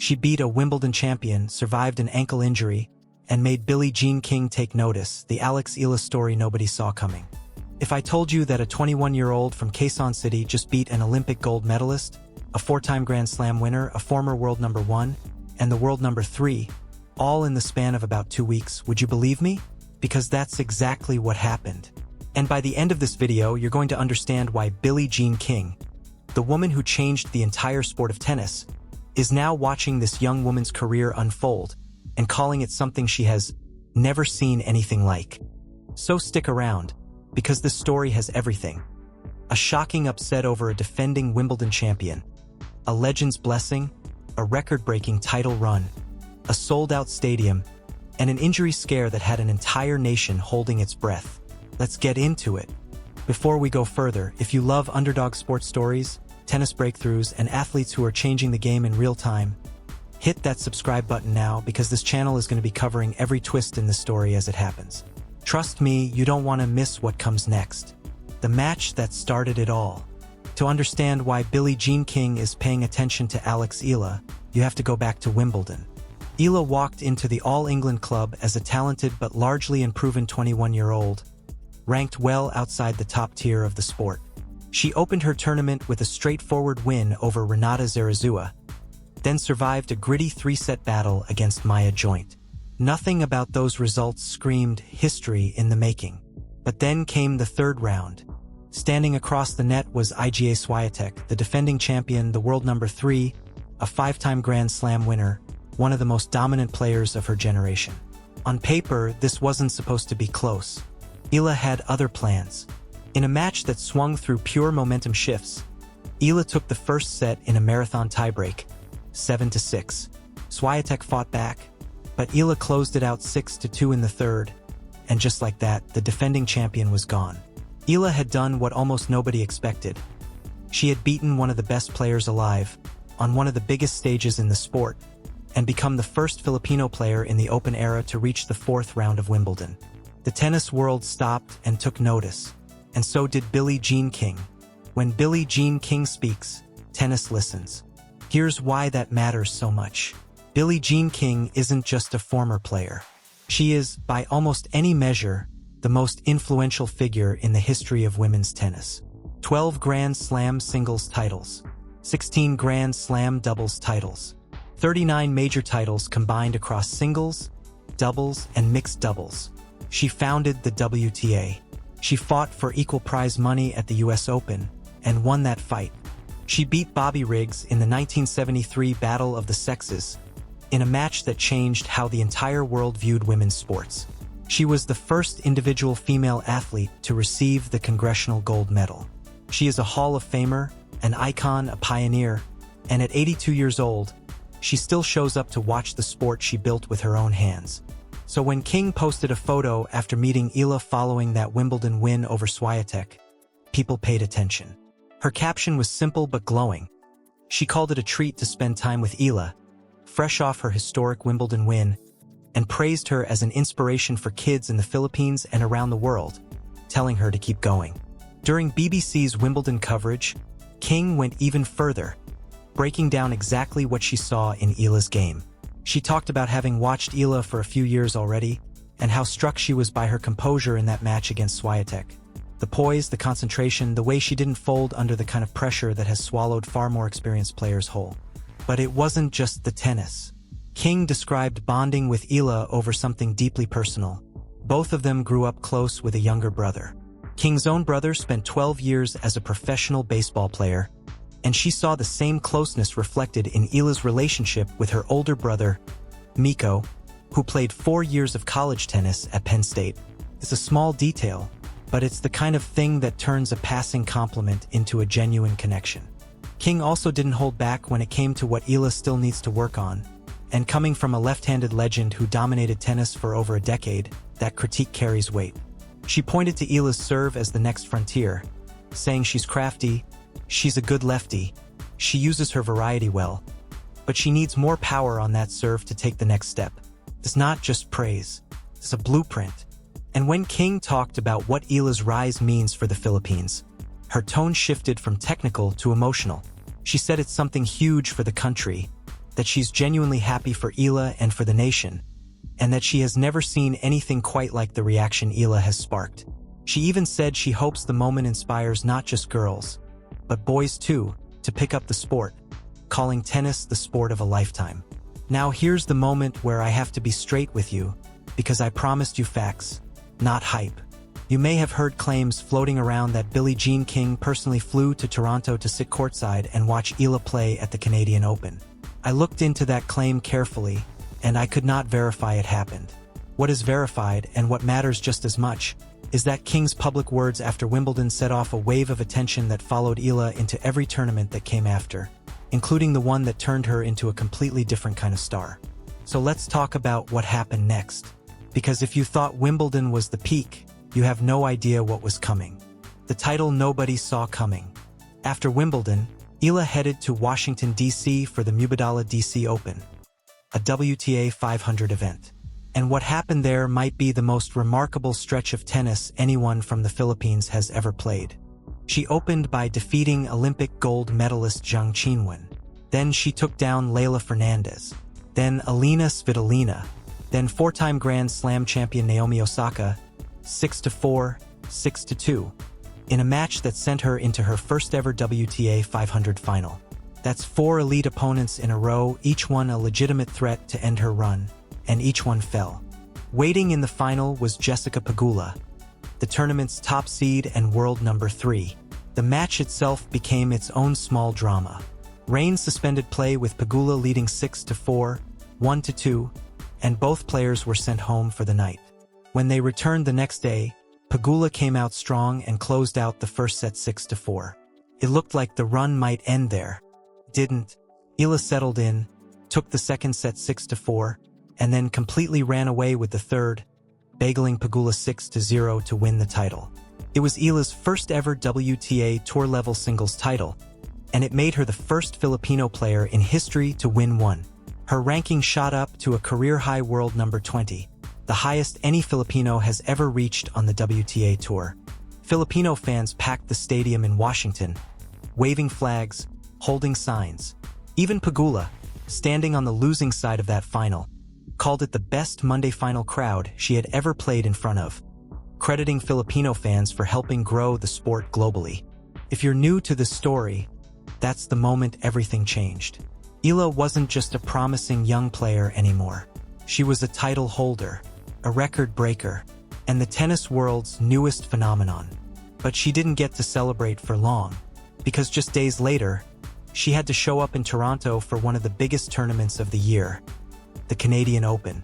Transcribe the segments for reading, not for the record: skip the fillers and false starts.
She beat a Wimbledon champion, survived an ankle injury, and made Billie Jean King take notice, the Alex Eala story nobody saw coming. If I told you that a 21-year-old from Quezon City just beat an Olympic gold medalist, a 4-time Grand Slam winner, a former world number 1, and the world number 3, all in the span of about 2 weeks, would you believe me? Because that's exactly what happened. And by the end of this video, you're going to understand why Billie Jean King, the woman who changed the entire sport of tennis, is now watching this young woman's career unfold and calling it something she has never seen anything like. So stick around, because this story has everything. A shocking upset over a defending Wimbledon champion, a legend's blessing, a record-breaking title run, a sold-out stadium, and an injury scare that had an entire nation holding its breath. Let's get into it. Before we go further, if you love underdog sports stories, tennis breakthroughs, and athletes who are changing the game in real time, hit that subscribe button now, because this channel is going to be covering every twist in the story as it happens. Trust me, you don't want to miss what comes next. The match that started it all. To understand why Billie Jean King is paying attention to Alex Eala, you have to go back to Wimbledon. Eala walked into the All-England club as a talented but largely unproven 21-year-old, ranked well outside the top tier of the sport. She opened her tournament with a straightforward win over Renata Zarazua, then survived a gritty 3-set battle against Maya Joint. Nothing about those results screamed history in the making. But then came the third round. Standing across the net was Iga Swiatek, the defending champion, the world number 3, a 5-time Grand Slam winner, one of the most dominant players of her generation. On paper, this wasn't supposed to be close. Eala had other plans. In a match that swung through pure momentum shifts, Eala took the first set in a marathon tiebreak, 7-6. Swiatek fought back, but Eala closed it out 6-2 in the third, and just like that, the defending champion was gone. Eala had done what almost nobody expected. She had beaten one of the best players alive, on one of the biggest stages in the sport, and become the first Filipino player in the Open era to reach the 4th round of Wimbledon. The tennis world stopped and took notice, and so did Billie Jean King. When Billie Jean King speaks, tennis listens. Here's why that matters so much. Billie Jean King isn't just a former player. She is, by almost any measure, the most influential figure in the history of women's tennis. 12 Grand Slam singles titles, 16 Grand Slam doubles titles, 39 major titles combined across singles, doubles, and mixed doubles. She founded the WTA. She fought for equal prize money at the US Open and won that fight. She beat Bobby Riggs in the 1973 Battle of the Sexes, in a match that changed how the entire world viewed women's sports. She was the first individual female athlete to receive the Congressional Gold Medal. She is a Hall of Famer, an icon, a pioneer, and at 82 years old, she still shows up to watch the sport she built with her own hands. So when King posted a photo after meeting Eala following that Wimbledon win over Swiatek, people paid attention. Her caption was simple but glowing. She called it a treat to spend time with Eala, fresh off her historic Wimbledon win, and praised her as an inspiration for kids in the Philippines and around the world, telling her to keep going. During BBC's Wimbledon coverage, King went even further, breaking down exactly what she saw in Eala's game. She talked about having watched Eala for a few years already, and how struck she was by her composure in that match against Swiatek. The poise, the concentration, the way she didn't fold under the kind of pressure that has swallowed far more experienced players whole. But it wasn't just the tennis. King described bonding with Eala over something deeply personal. Both of them grew up close with a younger brother. King's own brother spent 12 years as a professional baseball player, and she saw the same closeness reflected in Eala's relationship with her older brother, Miko, who played 4 years of college tennis at Penn State. It's a small detail, but it's the kind of thing that turns a passing compliment into a genuine connection. King also didn't hold back when it came to what Eala still needs to work on, and coming from a left-handed legend who dominated tennis for over a decade, that critique carries weight. She pointed to Eala's serve as the next frontier, saying she's crafty, she's a good lefty, she uses her variety well, but she needs more power on that serve to take the next step. It's not just praise, it's a blueprint. And when King talked about what Eala's rise means for the Philippines, her tone shifted from technical to emotional. She said it's something huge for the country, that she's genuinely happy for Eala and for the nation, and that she has never seen anything quite like the reaction Eala has sparked. She even said she hopes the moment inspires not just girls, but boys too, to pick up the sport, calling tennis the sport of a lifetime. Now here's the moment where I have to be straight with you, because I promised you facts, not hype. You may have heard claims floating around that Billie Jean King personally flew to Toronto to sit courtside and watch Eala play at the Canadian Open. I looked into that claim carefully, and I could not verify it happened. What is verified, and what matters just as much, is that King's public words after Wimbledon set off a wave of attention that followed Eala into every tournament that came after, including the one that turned her into a completely different kind of star. So let's talk about what happened next. Because if you thought Wimbledon was the peak, you have no idea what was coming. The title nobody saw coming. After Wimbledon, Eala headed to Washington, D.C. for the Wimbledon DC Open, a WTA 500 event. And what happened there might be the most remarkable stretch of tennis anyone from the Philippines has ever played. She opened by defeating Olympic gold medalist Zhang Qinwen. Then she took down Leylah Fernandez. Then Alina Svitolina. Then four-time Grand Slam champion Naomi Osaka, 6-4, 6-2, in a match that sent her into her first-ever WTA 500 final. That's 4 elite opponents in a row, each one a legitimate threat to end her run, and each one fell. Waiting in the final was Jessica Pegula, the tournament's top seed and world number 3. The match itself became its own small drama. Rain suspended play with Pegula leading 6-4, 1-2, and both players were sent home for the night. When they returned the next day, Pegula came out strong and closed out the first set 6-4. It looked like the run might end there. Didn't. Eala settled in, took the second set 6-4, and then completely ran away with the third, bageling Pegula 6-0 to win the title. It was Eala's first ever WTA Tour-level singles title, and it made her the first Filipino player in history to win one. Her ranking shot up to a career-high world number 20, the highest any Filipino has ever reached on the WTA Tour. Filipino fans packed the stadium in Washington, waving flags, holding signs. Even Pegula, standing on the losing side of that final, called it the best Monday final crowd she had ever played in front of, crediting Filipino fans for helping grow the sport globally. If you're new to this story, that's the moment everything changed. Eala wasn't just a promising young player anymore. She was a title holder, a record breaker, and the tennis world's newest phenomenon. But she didn't get to celebrate for long, because just days later, she had to show up in Toronto for one of the biggest tournaments of the year, the Canadian Open.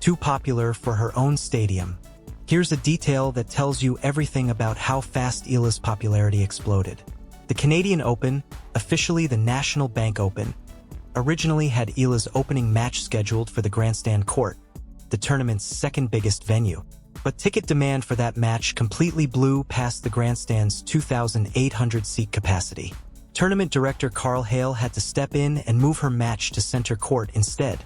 Too popular for her own stadium. Here's a detail that tells you everything about how fast Eala's popularity exploded. The Canadian Open, officially the National Bank Open, originally had Eala's opening match scheduled for the Grandstand Court, the tournament's second biggest venue. But ticket demand for that match completely blew past the Grandstand's 2,800-seat capacity. Tournament director Carl Hale had to step in and move her match to center court instead,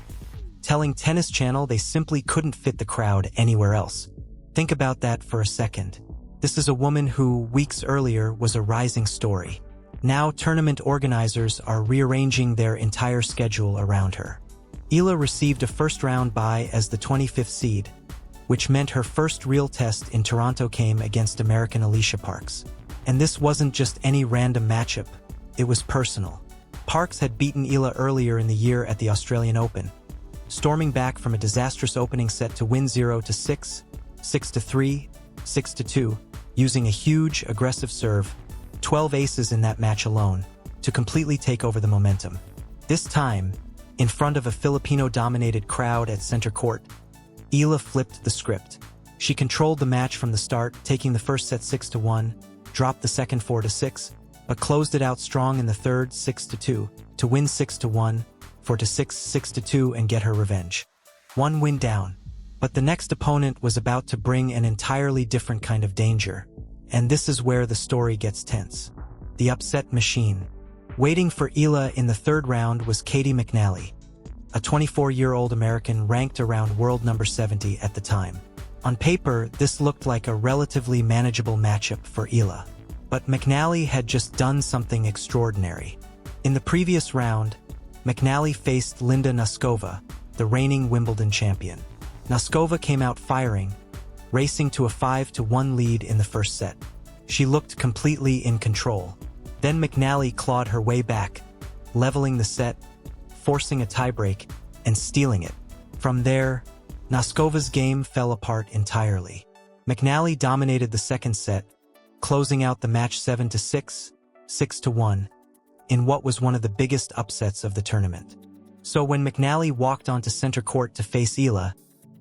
telling Tennis Channel they simply couldn't fit the crowd anywhere else. Think about that for a second. This is a woman who, weeks earlier, was a rising story. Now tournament organizers are rearranging their entire schedule around her. Eala received a first-round bye as the 25th seed, which meant her first real test in Toronto came against American Alicia Parks. And this wasn't just any random matchup, it was personal. Parks had beaten Eala earlier in the year at the Australian Open, storming back from a disastrous opening set to win 0-6, 6-3, 6-2, using a huge, aggressive serve, 12 aces in that match alone, to completely take over the momentum. This time, in front of a Filipino-dominated crowd at center court, Eala flipped the script. She controlled the match from the start, taking the first set 6-1, dropped the second 4-6, but closed it out strong in the third 6-2, to win 6-1, 4-6, 6-2 and get her revenge. One win down. But the next opponent was about to bring an entirely different kind of danger. And this is where the story gets tense. The upset machine. Waiting for Eala in the third round was Katie McNally, a 24-year-old American ranked around world number 70 at the time. On paper, this looked like a relatively manageable matchup for Eala. But McNally had just done something extraordinary. In the previous round, McNally faced Linda Noskova, the reigning Wimbledon champion. Noskova came out firing, racing to a 5-1 lead in the first set. She looked completely in control. Then McNally clawed her way back, leveling the set, forcing a tiebreak, and stealing it. From there, Noskova's game fell apart entirely. McNally dominated the second set, closing out the match 7-6, 6-1, in what was one of the biggest upsets of the tournament. So when McNally walked onto center court to face Eala,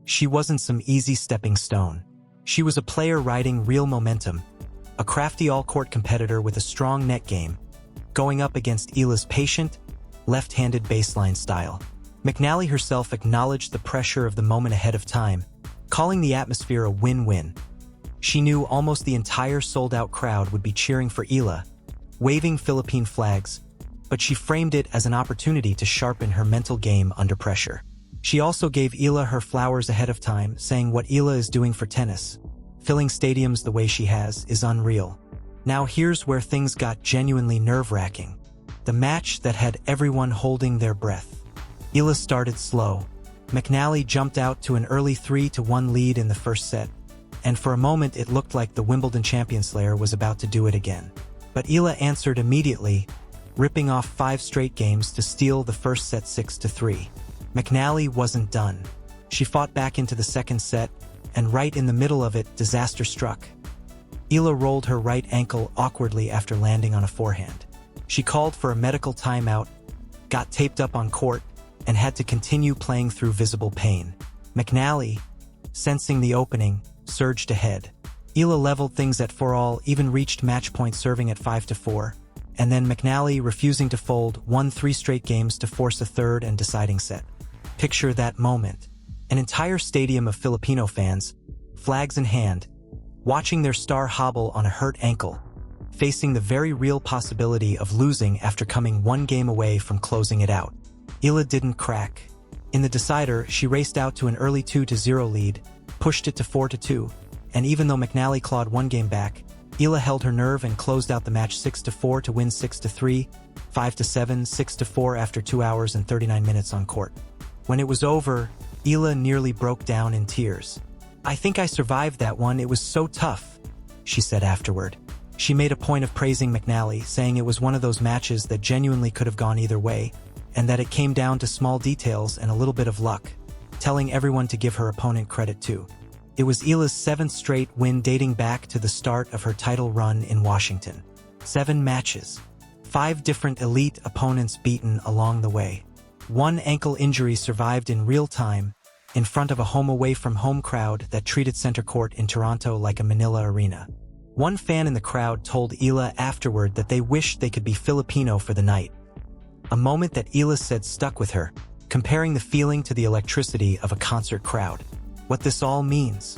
she wasn't some easy stepping stone. She was a player riding real momentum, a crafty all-court competitor with a strong net game, going up against Eala's patient, left-handed baseline style. McNally herself acknowledged the pressure of the moment ahead of time, calling the atmosphere a win-win. She knew almost the entire sold-out crowd would be cheering for Eala, waving Philippine flags, but she framed it as an opportunity to sharpen her mental game under pressure. She also gave Eala her flowers ahead of time, saying what Eala is doing for tennis, filling stadiums the way she has, is unreal. Now here's where things got genuinely nerve-wracking. The match that had everyone holding their breath. Eala started slow. McNally jumped out to an early 3-1 lead in the first set, and for a moment it looked like the Wimbledon champion slayer was about to do it again. But Eala answered immediately, ripping off 5 straight games to steal the first set 6-3. McNally wasn't done. She fought back into the second set, and right in the middle of it, disaster struck. Eala rolled her right ankle awkwardly after landing on a forehand. She called for a medical timeout, got taped up on court, and had to continue playing through visible pain. McNally, sensing the opening, surged ahead. Eala leveled things at 4-all, even reached match point serving at 5-4, and then McNally, refusing to fold, won 3 straight games to force a third and deciding set. Picture that moment. An entire stadium of Filipino fans, flags in hand, watching their star hobble on a hurt ankle, facing the very real possibility of losing after coming 1 game away from closing it out. Eala didn't crack. In the decider, she raced out to an early 2-0 lead, pushed it to 4-2, and even though McNally clawed 1 game back, Eala held her nerve and closed out the match 6-4 to win 6-3, 5-7, 6-4 after 2 hours and 39 minutes on court. When it was over, Eala nearly broke down in tears. "I think I survived that one, it was so tough," she said afterward. She made a point of praising McNally, saying it was one of those matches that genuinely could have gone either way, and that it came down to small details and a little bit of luck, telling everyone to give her opponent credit too. It was Eala's 7th straight win dating back to the start of her title run in Washington. 7 matches. 5 different elite opponents beaten along the way. 1 ankle injury survived in real time, in front of a home-away-from-home crowd that treated center court in Toronto like a Manila arena. 1 fan in the crowd told Eala afterward that they wished they could be Filipino for the night. A moment that Eala said stuck with her, comparing the feeling to the electricity of a concert crowd. What this all means.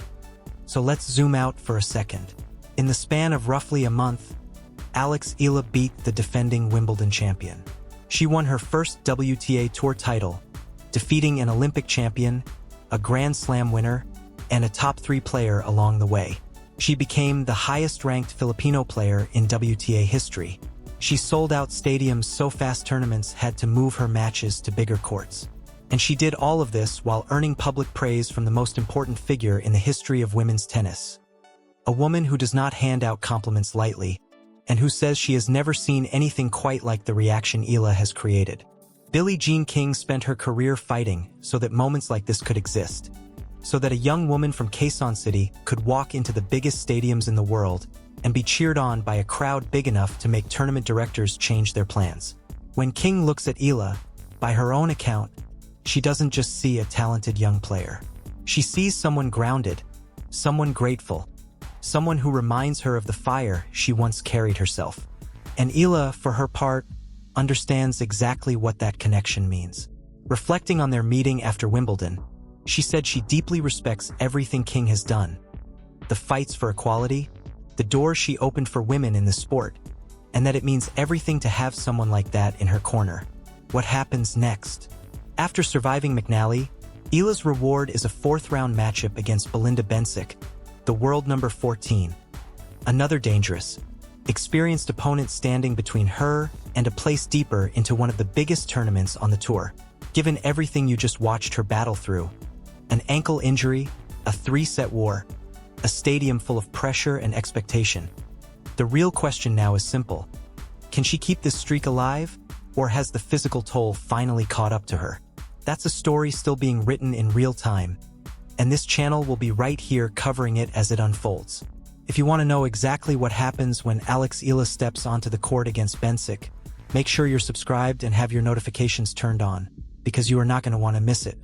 So let's zoom out for a second. In the span of roughly a month, Alex Eala beat the defending Wimbledon champion. She won her first WTA Tour title, defeating an Olympic champion, a Grand Slam winner, and a top 3 player along the way. She became the highest-ranked Filipino player in WTA history. She sold out stadiums so fast tournaments had to move her matches to bigger courts. And she did all of this while earning public praise from the most important figure in the history of women's tennis. A woman who does not hand out compliments lightly, and who says she has never seen anything quite like the reaction Eala has created. Billie Jean King spent her career fighting so that moments like this could exist, so that a young woman from Quezon City could walk into the biggest stadiums in the world and be cheered on by a crowd big enough to make tournament directors change their plans. When King looks at Eala, by her own account, she doesn't just see a talented young player. She sees someone grounded, someone grateful, someone who reminds her of the fire she once carried herself. And Eala, for her part, understands exactly what that connection means. Reflecting on their meeting after Wimbledon, she said she deeply respects everything King has done. The fights for equality, the doors she opened for women in the sport, and that it means everything to have someone like that in her corner. What happens next? After surviving McNally, Eala's reward is a 4th-round matchup against Belinda Bencic, the world number 14. Another dangerous, experienced opponent standing between her and a place deeper into one of the biggest tournaments on the tour. Given everything you just watched her battle through, an ankle injury, a 3-set war, a stadium full of pressure and expectation, the real question now is simple. Can she keep this streak alive, or has the physical toll finally caught up to her? That's a story still being written in real time, and this channel will be right here covering it as it unfolds. If you want to know exactly what happens when Alex Eala steps onto the court against Bencic, make sure you're subscribed and have your notifications turned on, because you are not going to want to miss it.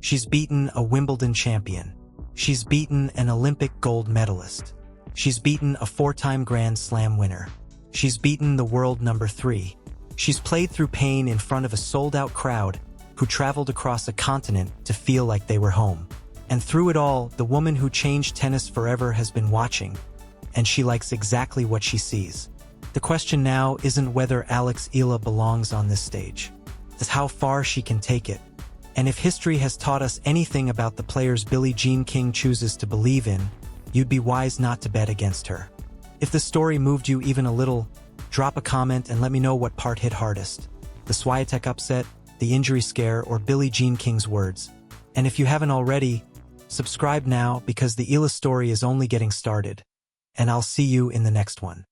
She's beaten a Wimbledon champion. She's beaten an Olympic gold medalist. She's beaten a 4-time Grand Slam winner. She's beaten the world number 3. She's played through pain in front of a sold-out crowd who traveled across a continent to feel like they were home. And through it all, the woman who changed tennis forever has been watching, and she likes exactly what she sees. The question now isn't whether Alex Eala belongs on this stage. It's how far she can take it. And if history has taught us anything about the players Billie Jean King chooses to believe in, you'd be wise not to bet against her. If the story moved you even a little, drop a comment and let me know what part hit hardest: the Swiatek upset, the injury scare, or Billie Jean King's words. And if you haven't already, subscribe now, because the Eala story is only getting started. And I'll see you in the next one.